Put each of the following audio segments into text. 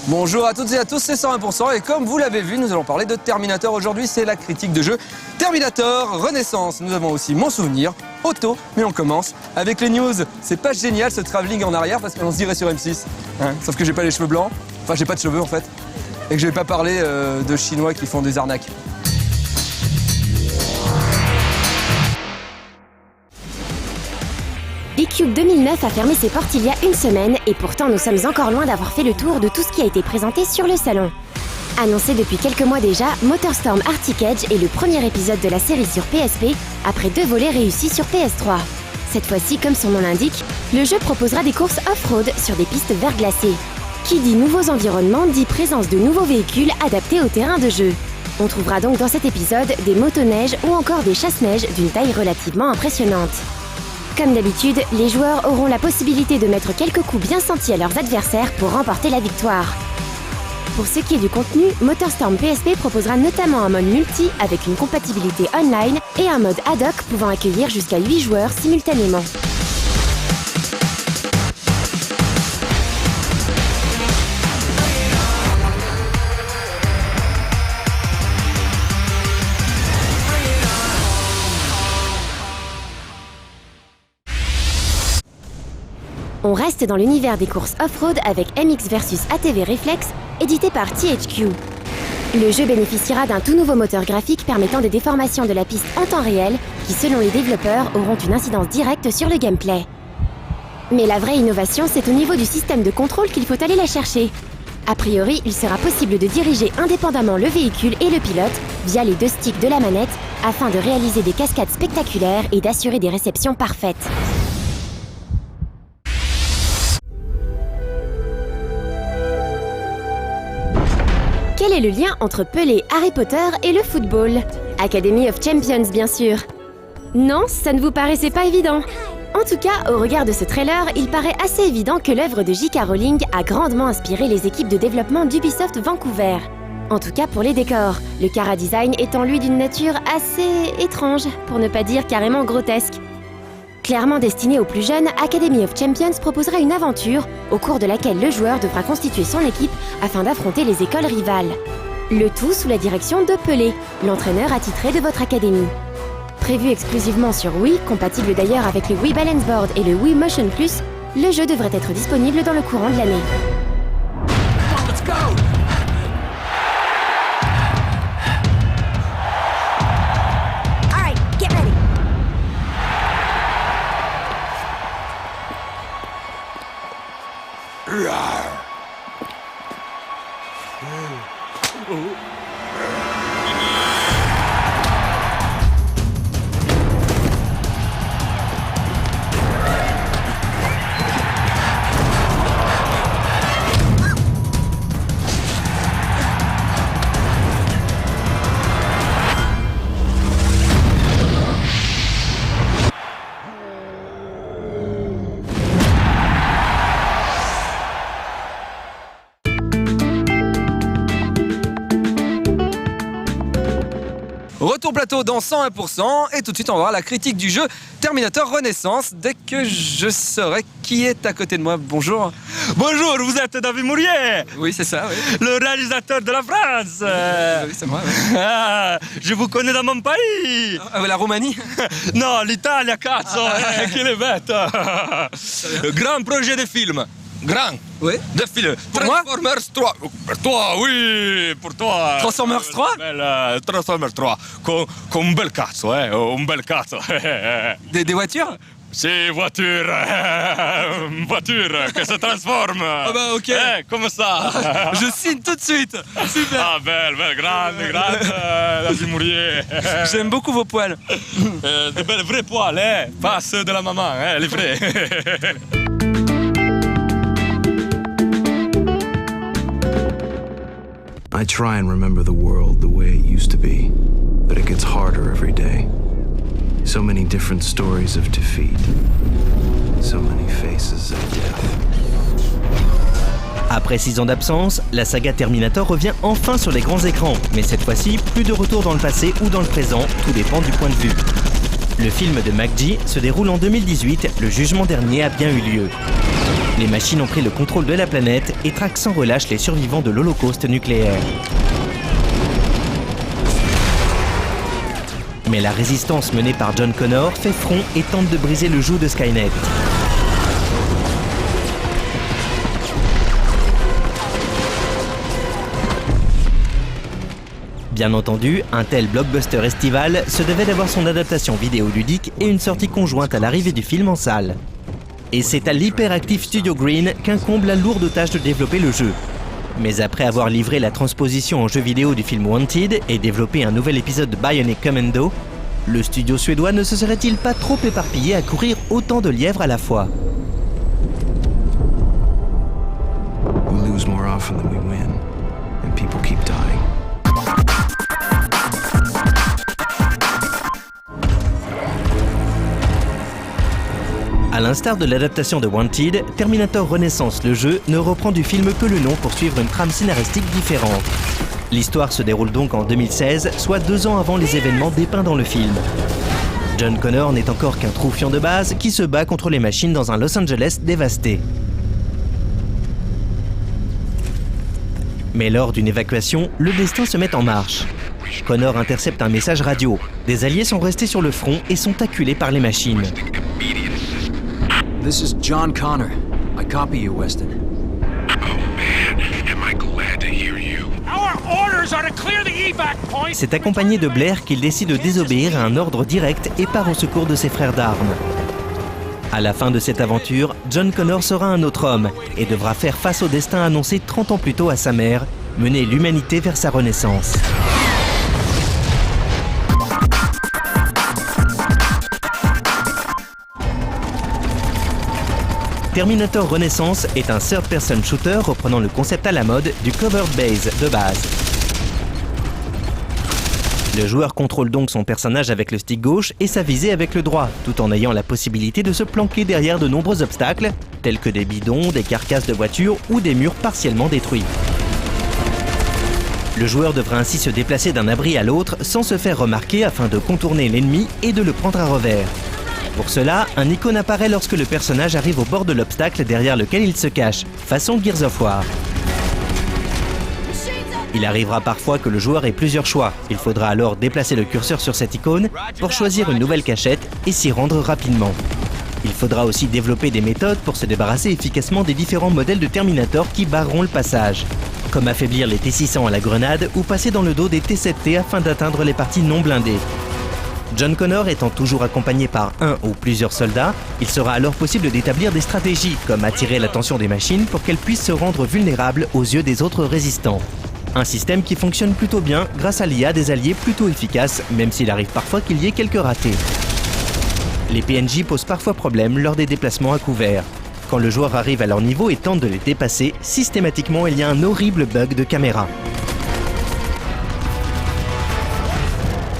Bonjour à toutes et à tous, c'est 101% et comme vous l'avez vu, nous allons parler de Terminator. Aujourd'hui, c'est la critique de jeu Terminator Renaissance. Nous avons aussi mon souvenir, auto, mais on commence avec les news. C'est pas génial ce travelling en arrière parce qu'on se dirait sur M6. Hein, sauf que j'ai pas les cheveux blancs, enfin j'ai pas de cheveux en fait, et que je vais pas parler de Chinois qui font des arnaques. eCube 2009 a fermé ses portes il y a une semaine et pourtant nous sommes encore loin d'avoir fait le tour de tout ce qui a été présenté sur le salon. Annoncé depuis quelques mois déjà, MotorStorm Arctic Edge est le premier épisode de la série sur PSP après 2 volets réussis sur PS3. Cette fois-ci, comme son nom l'indique, le jeu proposera des courses off-road sur des pistes verglacées. Qui dit nouveaux environnements dit présence de nouveaux véhicules adaptés au terrain de jeu. On trouvera donc dans cet épisode des motoneiges ou encore des chasse-neige d'une taille relativement impressionnante. Comme d'habitude, les joueurs auront la possibilité de mettre quelques coups bien sentis à leurs adversaires pour remporter la victoire. Pour ce qui est du contenu, MotorStorm PSP proposera notamment un mode multi avec une compatibilité online et un mode ad hoc pouvant accueillir jusqu'à 8 joueurs simultanément. On reste dans l'univers des courses off-road avec MX vs ATV Reflex, édité par THQ. Le jeu bénéficiera d'un tout nouveau moteur graphique permettant des déformations de la piste en temps réel qui, selon les développeurs, auront une incidence directe sur le gameplay. Mais la vraie innovation, c'est au niveau du système de contrôle qu'il faut aller la chercher. A priori, il sera possible de diriger indépendamment le véhicule et le pilote via les 2 sticks de la manette afin de réaliser des cascades spectaculaires et d'assurer des réceptions parfaites. Quel est le lien entre Pelé, Harry Potter et le football? Academy of Champions, bien sûr. Non, ça ne vous paraissait pas évident. En tout cas, au regard de ce trailer, il paraît assez évident que l'œuvre de J.K. Rowling a grandement inspiré les équipes de développement d'Ubisoft Vancouver. En tout cas pour les décors, le chara-design étant lui d'une nature assez étrange, pour ne pas dire carrément grotesque. Clairement destiné aux plus jeunes, Academy of Champions proposera une aventure au cours de laquelle le joueur devra constituer son équipe afin d'affronter les écoles rivales. Le tout sous la direction de Pelé, l'entraîneur attitré de votre académie. Prévu exclusivement sur Wii, compatible d'ailleurs avec le Wii Balance Board et le Wii Motion Plus, le jeu devrait être disponible dans le courant de l'année. Let's go! Retour plateau dans 101% et tout de suite on va voir la critique du jeu Terminator Renaissance dès que je saurai qui est à côté de moi. Bonjour. Bonjour, vous êtes David Mourier? Oui, c'est ça, oui. Le réalisateur de la France. Oui, c'est moi. Oui. Je vous connais dans mon pays. La Roumanie. Non, l'Italie, cazzo, quelle est bête. Grand projet de film. Grand. Oui. De film. Pour moi? Transformers 3. Pour toi, oui, pour toi. Transformers 3? Transformers 3. Con un bel cazzo, un bel cazzo. Des voitures? C'est voiture. Voiture qui se transforme. Ah bah ok. Comme ça. Je signe tout de suite. Super. Ah, belle, grande, David Mourier. J'aime beaucoup vos poils. De belles vrais poils, pas ceux de la maman, les vrais. I try and remember the world the way it used to be, but it gets harder every day. So many different stories of defeat, so many faces of death. Après 6 ans d'absence, la saga Terminator revient enfin sur les grands écrans, mais cette fois-ci, plus de retour dans le passé ou dans le présent, tout dépend du point de vue. Le film de McG se déroule en 2018, le jugement dernier a bien eu lieu. Les machines ont pris le contrôle de la planète et traquent sans relâche les survivants de l'Holocauste nucléaire. Mais la résistance menée par John Connor fait front et tente de briser le joug de Skynet. Bien entendu, un tel blockbuster estival se devait d'avoir son adaptation vidéoludique et une sortie conjointe à l'arrivée du film en salle. Et c'est à l'hyperactif Studio Green qu'incombe la lourde tâche de développer le jeu. Mais après avoir livré la transposition en jeu vidéo du film Wanted et développé un nouvel épisode de Bionic Commando, le studio suédois ne se serait-il pas trop éparpillé à courir autant de lièvres à la fois? We lose more often than we win, and people keep dying. À l'instar de l'adaptation de Wanted, Terminator Renaissance, le jeu, ne reprend du film que le nom pour suivre une trame scénaristique différente. L'histoire se déroule donc en 2016, soit 2 ans avant les événements dépeints dans le film. John Connor n'est encore qu'un troufion de base qui se bat contre les machines dans un Los Angeles dévasté. Mais lors d'une évacuation, le destin se met en marche. Connor intercepte un message radio. Des alliés sont restés sur le front et sont acculés par les machines. This is John Connor. I copy you, Weston. C'est accompagné de Blair qu'il décide de désobéir à un ordre direct et part au secours de ses frères d'armes. À la fin de cette aventure, John Connor sera un autre homme et devra faire face au destin annoncé 30 ans plus tôt à sa mère, mener l'humanité vers sa renaissance. Terminator Renaissance est un third-person shooter reprenant le concept à la mode du covered base de base. Le joueur contrôle donc son personnage avec le stick gauche et sa visée avec le droit, tout en ayant la possibilité de se planquer derrière de nombreux obstacles, tels que des bidons, des carcasses de voitures ou des murs partiellement détruits. Le joueur devra ainsi se déplacer d'un abri à l'autre sans se faire remarquer afin de contourner l'ennemi et de le prendre à revers. Pour cela, un icône apparaît lorsque le personnage arrive au bord de l'obstacle derrière lequel il se cache, façon Gears of War. Il arrivera parfois que le joueur ait plusieurs choix. Il faudra alors déplacer le curseur sur cette icône pour choisir une nouvelle cachette et s'y rendre rapidement. Il faudra aussi développer des méthodes pour se débarrasser efficacement des différents modèles de Terminator qui barreront le passage, comme affaiblir les T-600 à la grenade ou passer dans le dos des T-7T afin d'atteindre les parties non blindées. John Connor étant toujours accompagné par un ou plusieurs soldats, il sera alors possible d'établir des stratégies, comme attirer l'attention des machines pour qu'elles puissent se rendre vulnérables aux yeux des autres résistants. Un système qui fonctionne plutôt bien grâce à l'IA des alliés plutôt efficaces, même s'il arrive parfois qu'il y ait quelques ratés. Les PNJ posent parfois problème lors des déplacements à couvert. Quand le joueur arrive à leur niveau et tente de les dépasser, systématiquement il y a un horrible bug de caméra.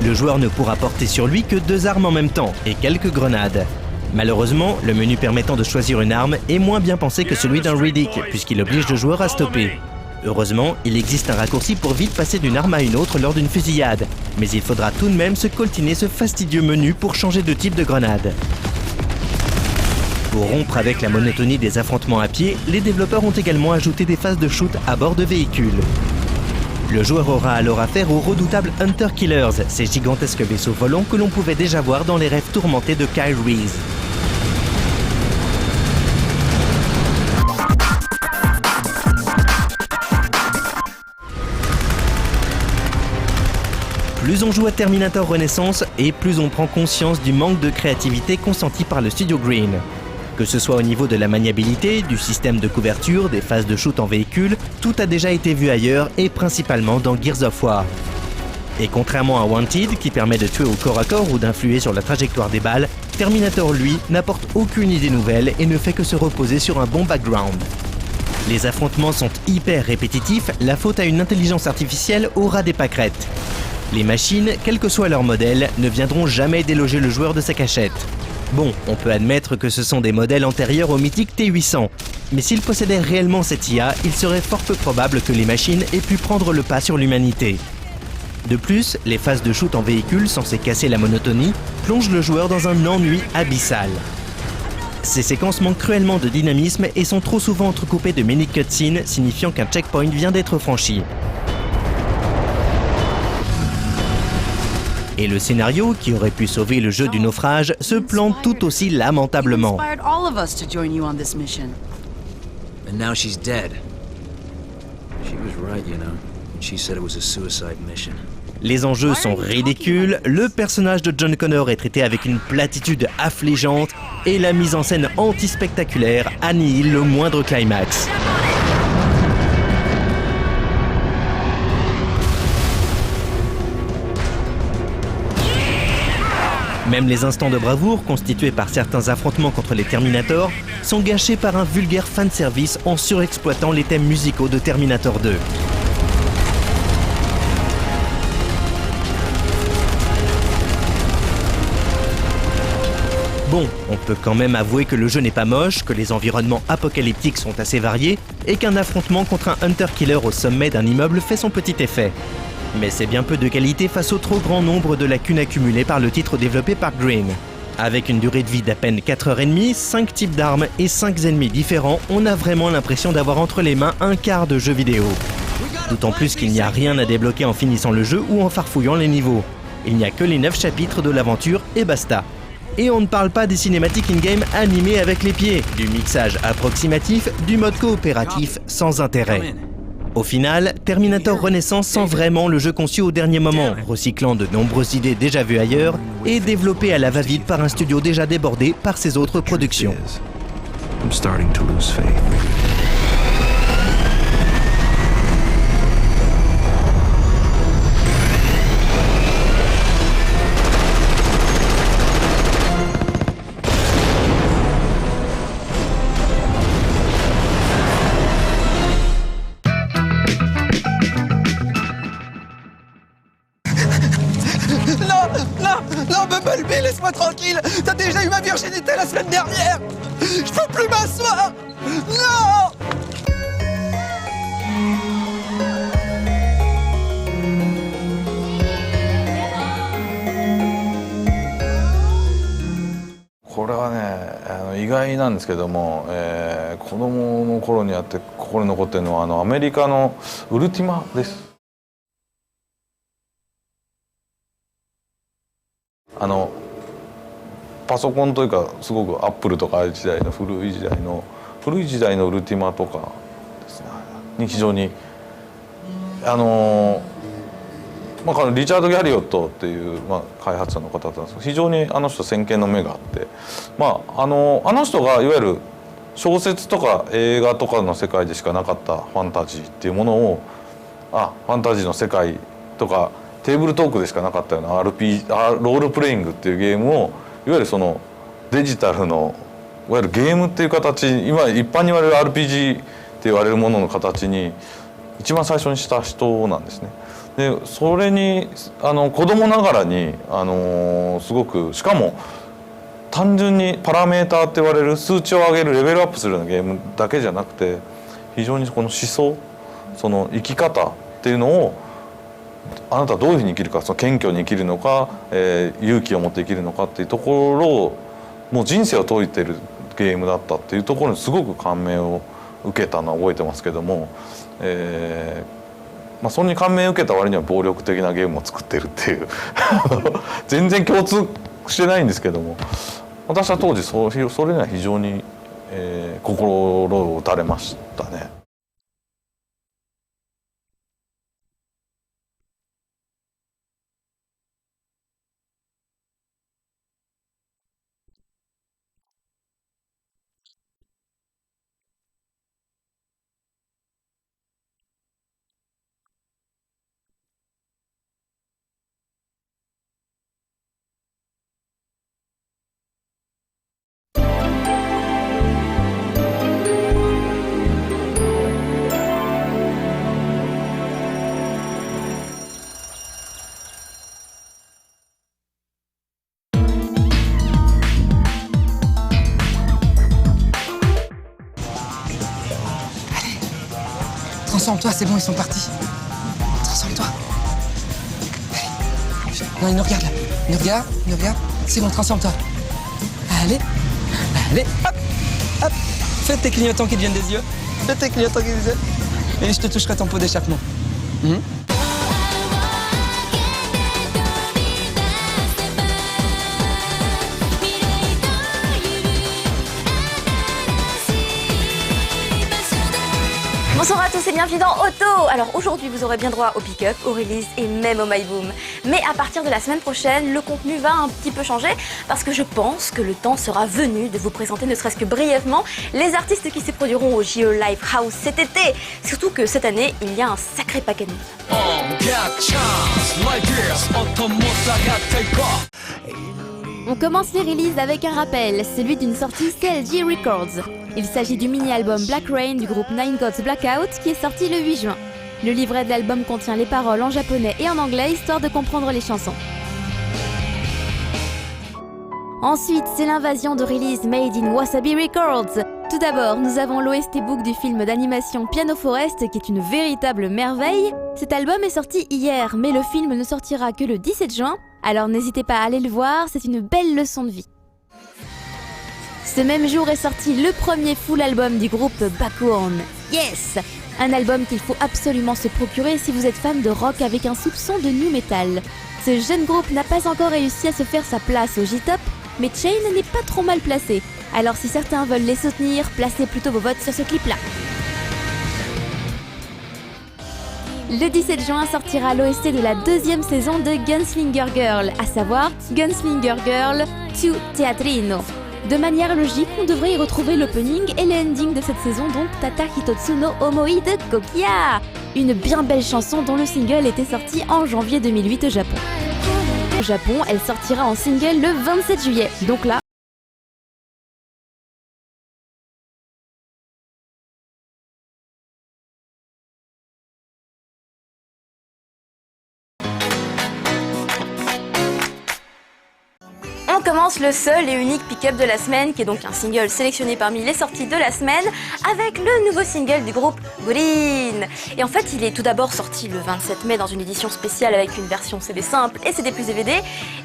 Le joueur ne pourra porter sur lui que 2 armes en même temps et quelques grenades. Malheureusement, le menu permettant de choisir une arme est moins bien pensé que celui d'un Riddick, puisqu'il oblige le joueur à stopper. Heureusement, il existe un raccourci pour vite passer d'une arme à une autre lors d'une fusillade, mais il faudra tout de même se coltiner ce fastidieux menu pour changer de type de grenade. Pour rompre avec la monotonie des affrontements à pied, les développeurs ont également ajouté des phases de shoot à bord de véhicules. Le joueur aura alors affaire aux redoutables Hunter Killers, ces gigantesques vaisseaux volants que l'on pouvait déjà voir dans les rêves tourmentés de Kyle Reese. Plus on joue à Terminator Renaissance et plus on prend conscience du manque de créativité consenti par le studio Green. Que ce soit au niveau de la maniabilité, du système de couverture, des phases de shoot en véhicule, tout a déjà été vu ailleurs et principalement dans Gears of War. Et contrairement à Wanted, qui permet de tuer au corps à corps ou d'influer sur la trajectoire des balles, Terminator lui n'apporte aucune idée nouvelle et ne fait que se reposer sur un bon background. Les affrontements sont hyper répétitifs, la faute à une intelligence artificielle aura des pâquerettes. Les machines, quel que soit leur modèle, ne viendront jamais déloger le joueur de sa cachette. Bon, on peut admettre que ce sont des modèles antérieurs au mythique T-800, mais s'ils possédaient réellement cette IA, il serait fort peu probable que les machines aient pu prendre le pas sur l'humanité. De plus, les phases de shoot en véhicule censées casser la monotonie plongent le joueur dans un ennui abyssal. Ces séquences manquent cruellement de dynamisme et sont trop souvent entrecoupées de mini cutscenes, signifiant qu'un checkpoint vient d'être franchi. Et le scénario, qui aurait pu sauver le jeu du naufrage, se plante tout aussi lamentablement. And now she's dead. She was right, you know. She said it was a suicide mission. Les enjeux sont ridicules, le personnage de John Connor est traité avec une platitude affligeante et la mise en scène anti-spectaculaire annihile le moindre climax. Même les instants de bravoure, constitués par certains affrontements contre les Terminators, sont gâchés par un vulgaire fanservice en surexploitant les thèmes musicaux de Terminator 2. Bon, on peut quand même avouer que le jeu n'est pas moche, que les environnements apocalyptiques sont assez variés, et qu'un affrontement contre un Hunter-Killer au sommet d'un immeuble fait son petit effet. Mais c'est bien peu de qualité face au trop grand nombre de lacunes accumulées par le titre développé par Green. Avec une durée de vie d'à peine 4h30, 5 types d'armes et 5 ennemis différents, on a vraiment l'impression d'avoir entre les mains un quart de jeu vidéo. D'autant plus qu'il n'y a rien à débloquer en finissant le jeu ou en farfouillant les niveaux. Il n'y a que les 9 chapitres de l'aventure et basta. Et on ne parle pas des cinématiques in-game animées avec les pieds, du mixage approximatif, du mode coopératif sans intérêt. Au final, Terminator Renaissance sent vraiment le jeu conçu au dernier moment, recyclant de nombreuses idées déjà vues ailleurs et développées à la va-vite par un studio déjà débordé par ses autres productions. I'm starting to lose faith. Non, Bumblebee, laisse-moi tranquille. T'as déjà eu ma virginité la semaine dernière. Je peux plus m'asseoir. Non. これはね、意外なんですけども、子供の頃にあって心に残ってるのはアメリカのウルティマです。パソコンというかすごくアップルとかああいう時代の古い時代のウルティマとかですねに非常にリチャード・ギャリオットっていう、開発者の方だったんですけど非常にあの人先見の目があって、あの人がいわゆる小説とか映画とかの世界でしかなかったファンタジーっていうものをファンタジーの世界とかテーブルトークでしかなかったようなロールプレイングっていうゲームをいわゆるそのデジタルのいわゆるゲームっていう形今一般に言われる RPG って言われるものの形に一番最初にした人なんですね。でそれに子供ながらにすごくしかも単純にパラメーターって言われる数値を上げるレベルアップするようなゲームだけじゃなくて非常にこの思想その生き方っていうのをあなたはどういうふうに生きるかその謙虚に生きるのか、勇気を持って生きるのかっていうところをもう人生を説いてるゲームだったっていうところにすごく感銘を受けたのは覚えてますけども、それに感銘を受けた割には暴力的なゲームを作ってるっていう全然共通してないんですけども私は当時それには非常に、心を打たれましたね。Transforme-toi, c'est bon, ils sont partis. Transforme-toi. Non, il nous regarde là. Il nous regarde. C'est bon, transforme-toi. Allez. Allez, hop, hop. Fais tes clignotants qui deviennent des yeux. Fais tes clignotants qui deviennent des yeux. Et je te toucherai ton pot d'échappement. Bonsoir à tous et bienvenue dans Auto. Alors aujourd'hui vous aurez bien droit au pick-up, au release et même au My Boom. Mais à partir de la semaine prochaine, le contenu va un petit peu changer parce que je pense que le temps sera venu de vous présenter ne serait-ce que brièvement les artistes qui se produiront au JO Live House cet été. Surtout que cette année, il y a un sacré paquet de monde. On commence les releases avec un rappel, celui d'une sortie CLG Records. Il s'agit du mini-album Black Rain du groupe Nine Gods Blackout qui est sorti le 8 juin. Le livret de l'album contient les paroles en japonais et en anglais histoire de comprendre les chansons. Ensuite, c'est l'invasion de release Made in Wasabi Records. Tout d'abord, nous avons l'OST book du film d'animation Piano Forest qui est une véritable merveille. Cet album est sorti hier, mais le film ne sortira que le 17 juin. Alors n'hésitez pas à aller le voir, c'est une belle leçon de vie. Ce même jour est sorti le premier full album du groupe Bakuon. Yes! Un album qu'il faut absolument se procurer si vous êtes fan de rock avec un soupçon de nu metal. Ce jeune groupe n'a pas encore réussi à se faire sa place au J-Top, mais Chain n'est pas trop mal placé. Alors si certains veulent les soutenir, placez plutôt vos votes sur ce clip-là. Le 17 juin sortira l'OST de la deuxième saison de Gunslinger Girl, à savoir Gunslinger Girl 2 Teatrino. De manière logique, on devrait y retrouver l'opening et l'ending de cette saison, donc Tata Hitotsu no Omoi de Kokia. Une bien belle chanson dont le single était sorti en janvier 2008 au Japon. Au Japon, elle sortira en single le 27 juillet, donc là, on commence le seul et unique pick-up de la semaine, qui est donc un single sélectionné parmi les sorties de la semaine, avec le nouveau single du groupe Green. Et en fait, il est tout d'abord sorti le 27 mai dans une édition spéciale avec une version CD simple et CD plus DVD.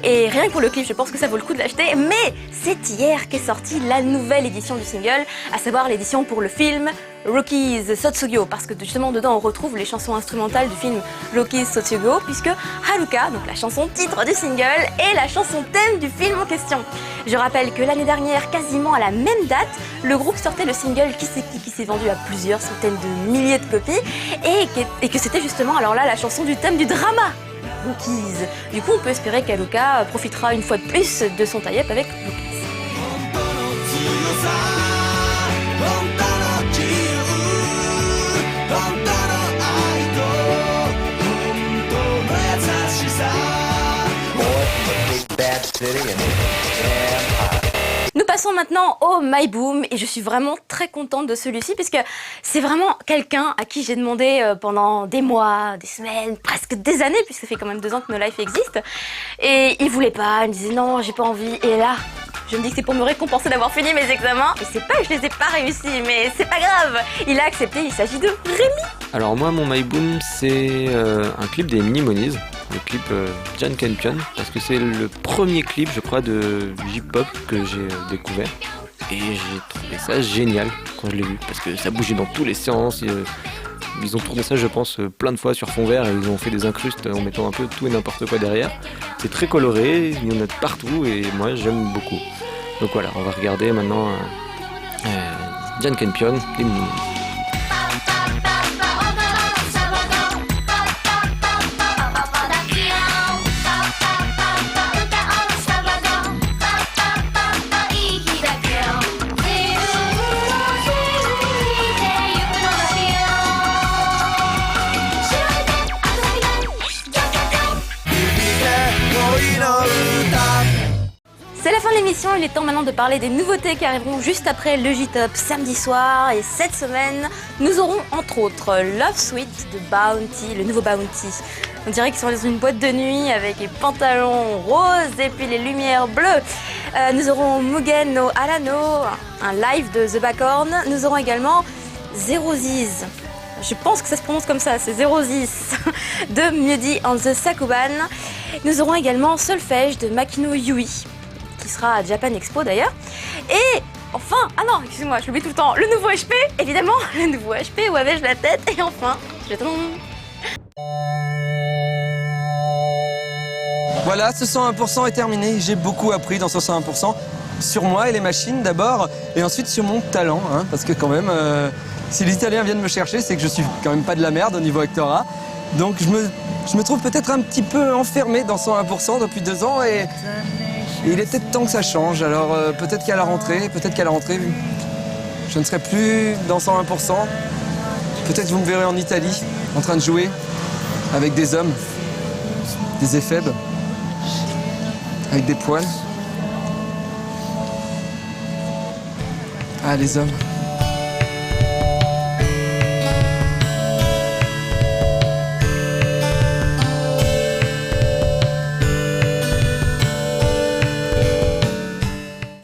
Et rien que pour le clip, je pense que ça vaut le coup de l'acheter. Mais c'est hier qu'est sortie la nouvelle édition du single, à savoir l'édition pour le film Rocky's Sotsugo, parce que justement dedans on retrouve les chansons instrumentales du film Rocky's Sotsugo, puisque Haruka, donc la chanson titre du single, est la chanson thème du film en question. Je rappelle que l'année dernière, quasiment à la même date, le groupe sortait le single Qui s'est vendu à plusieurs centaines de milliers de copies, et que c'était justement alors là la chanson du thème du drama, Rocky's. Du coup on peut espérer qu'Haruka profitera une fois de plus de son tie-up avec Rocky's. Nous passons maintenant au My Boom et je suis vraiment très contente de celui-ci puisque c'est vraiment quelqu'un à qui j'ai demandé pendant des mois, des semaines, presque des années, puisque ça fait quand même 2 ans que No Life existe, et il voulait pas, il me disait non, j'ai pas envie, et là je me dis que c'est pour me récompenser d'avoir fini mes examens, et c'est pas que je les ai pas réussis, mais c'est pas grave, il a accepté, il s'agit de Rémi. Alors moi mon My Boom c'est un clip des Mini-Monies, le clip Jan Campion, parce que c'est le premier clip je crois de J-Pop que j'ai découvert, et j'ai trouvé ça génial quand je l'ai vu, parce que ça bougeait dans tous les sens, ils ont tourné ça je pense plein de fois sur fond vert, et ils ont fait des incrustes en mettant un peu tout et n'importe quoi derrière. C'est très coloré, il y en a de partout et moi j'aime beaucoup. Donc voilà, on va regarder maintenant Jan Campion, les Mini. C'est la fin de l'émission, il est temps maintenant de parler des nouveautés qui arriveront juste après le J-Top samedi soir. Et cette semaine, nous aurons entre autres Love Suite de Bounty, le nouveau Bounty. On dirait qu'ils sont dans une boîte de nuit avec les pantalons roses et puis les lumières bleues. Nous aurons Mugen no Arano, un live de The Backhorn. Nous aurons également Zero Ziz. Je pense que ça se prononce comme ça, c'est 06 de Mudi and the Sakuban. Nous aurons également Solfège de Makino Yui, qui sera à Japan Expo d'ailleurs. Et enfin, ah non, excusez-moi, je l'oublie tout le temps. Le nouveau HP, évidemment, le nouveau HP, où avais-je la tête? Et enfin, je tombe. Voilà, ce 101% est terminé. J'ai beaucoup appris dans ce 101%. Sur moi et les machines d'abord, et ensuite sur mon talent, hein, parce que quand même, si les Italiens viennent me chercher, c'est que je suis quand même pas de la merde au niveau Hectora. Donc je me trouve peut-être un petit peu enfermé dans 101% depuis 2 ans, et il est peut-être temps que ça change. Alors peut-être qu'à la rentrée, je ne serai plus dans 101%. Peut-être vous me verrez en Italie, en train de jouer avec des hommes, des éphèbes, avec des poils. Ah, les hommes.